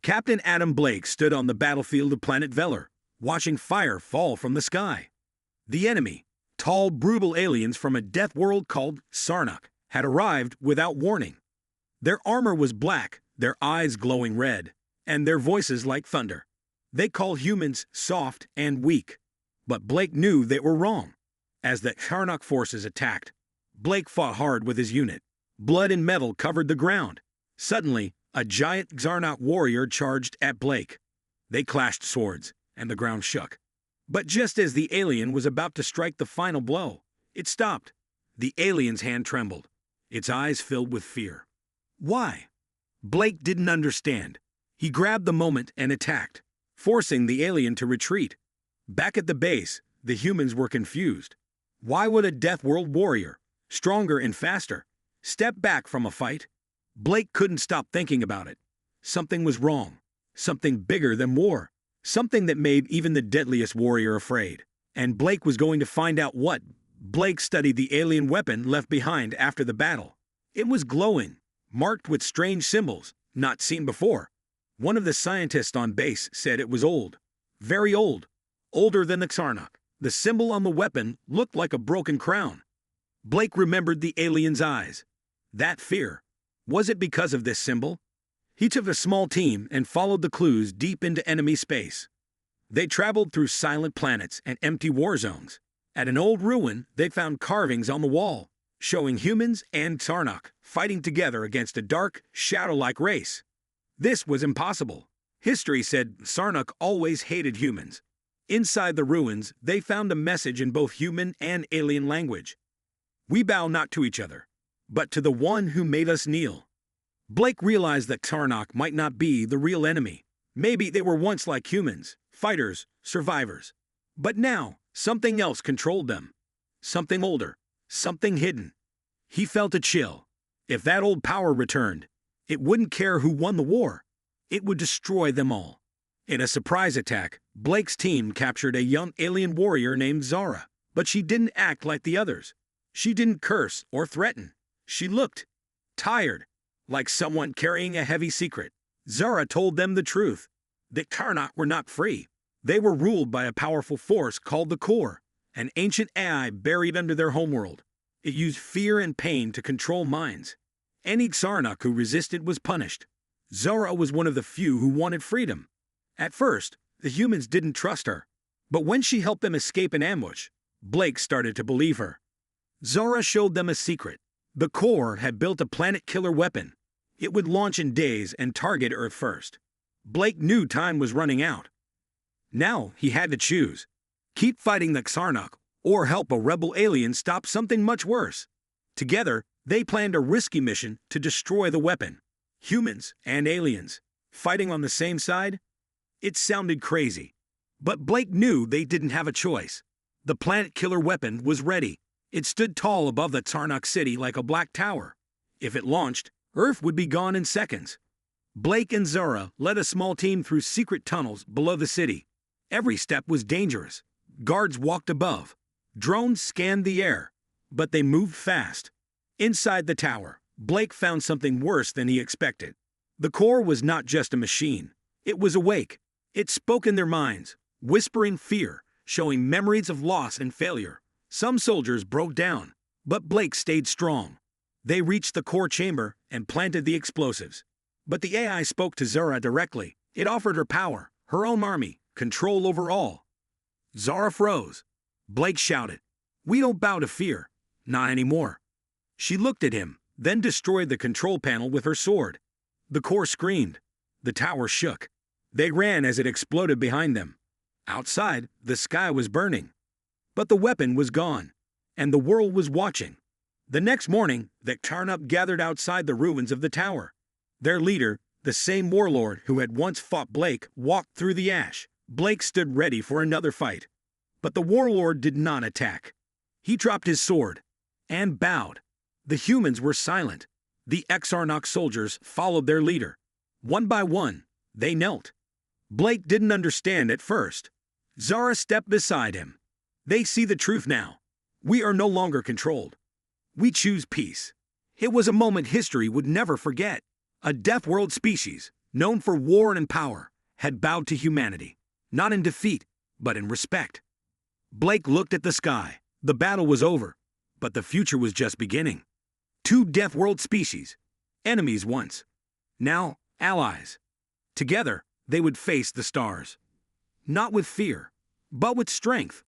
Captain Adam Blake stood on the battlefield of planet Velar, watching fire fall from the sky. The enemy, tall, brutal aliens from a death world called Sarnak, had arrived without warning. Their armor was black, their eyes glowing red, and their voices like thunder. They called humans soft and weak. But Blake knew they were wrong. As the Sarnak forces attacked, Blake fought hard with his unit. Blood and metal covered the ground. Suddenly, a giant Sarnak warrior charged at Blake. They clashed swords, and the ground shook. But just as the alien was about to strike the final blow, it stopped. The alien's hand trembled. Its eyes filled with fear. Why? Blake didn't understand. He grabbed the moment and attacked, forcing the alien to retreat. Back at the base, the humans were confused. Why would a Deathworld warrior, stronger and faster, step back from a fight? Blake couldn't stop thinking about it. Something was wrong. Something bigger than war. Something that made even the deadliest warrior afraid. And Blake was going to find out what. Blake studied the alien weapon left behind after the battle. It was glowing, marked with strange symbols, not seen before. One of the scientists on base said it was old. Very old. Older than the Sarnak. The symbol on the weapon looked like a broken crown. Blake remembered the alien's eyes. That fear. Was it because of this symbol? He took a small team and followed the clues deep into enemy space. They traveled through silent planets and empty war zones. At an old ruin, they found carvings on the wall, showing humans and Sarnak fighting together against a dark, shadow-like race. This was impossible. History said Sarnak always hated humans. Inside the ruins, they found a message in both human and alien language. We bow not to each other, but to the one who made us kneel. Blake realized that Sarnak might not be the real enemy. Maybe they were once like humans, fighters, survivors. But now, something else controlled them. Something older, something hidden. He felt a chill. If that old power returned, it wouldn't care who won the war. It would destroy them all. In a surprise attack, Blake's team captured a young alien warrior named Zara, but she didn't act like the others. She didn't curse or threaten. She looked tired, like someone carrying a heavy secret. Zara told them the truth. The Sarnak were not free. They were ruled by a powerful force called the Core, an ancient AI buried under their homeworld. It used fear and pain to control minds. Any Sarnak who resisted was punished. Zara was one of the few who wanted freedom. At first, the humans didn't trust her. But when she helped them escape an ambush, Blake started to believe her. Zara showed them a secret. The Core had built a planet-killer weapon. It would launch in days and target Earth first. Blake knew time was running out. Now he had to choose. Keep fighting the Sarnak, or help a rebel alien stop something much worse. Together, they planned a risky mission to destroy the weapon. Humans and aliens, fighting on the same side? It sounded crazy. But Blake knew they didn't have a choice. The planet-killer weapon was ready. It stood tall above the Sarnak city like a black tower. If it launched, Earth would be gone in seconds. Blake and Zara led a small team through secret tunnels below the city. Every step was dangerous. Guards walked above. Drones scanned the air, but they moved fast. Inside the tower, Blake found something worse than he expected. The Core was not just a machine. It was awake. It spoke in their minds, whispering fear, showing memories of loss and failure. Some soldiers broke down, but Blake stayed strong. They reached the Core chamber and planted the explosives. But the AI spoke to Zara directly. It offered her power, her own army, control over all. Zara froze. Blake shouted, "We don't bow to fear. Not anymore." She looked at him, then destroyed the control panel with her sword. The Core screamed. The tower shook. They ran as it exploded behind them. Outside, the sky was burning. But the weapon was gone, and the world was watching. The next morning, the Sarnak gathered outside the ruins of the tower. Their leader, the same warlord who had once fought Blake, walked through the ash. Blake stood ready for another fight. But the warlord did not attack. He dropped his sword and bowed. The humans were silent. The Sarnak soldiers followed their leader. One by one, they knelt. Blake didn't understand at first. Zara stepped beside him. They see the truth now. We are no longer controlled. We choose peace. It was a moment history would never forget. A Deathworld species, known for war and power, had bowed to humanity, not in defeat, but in respect. Blake looked at the sky. The battle was over, but the future was just beginning. Two Deathworld species, enemies once, now allies. Together, they would face the stars. Not with fear, but with strength.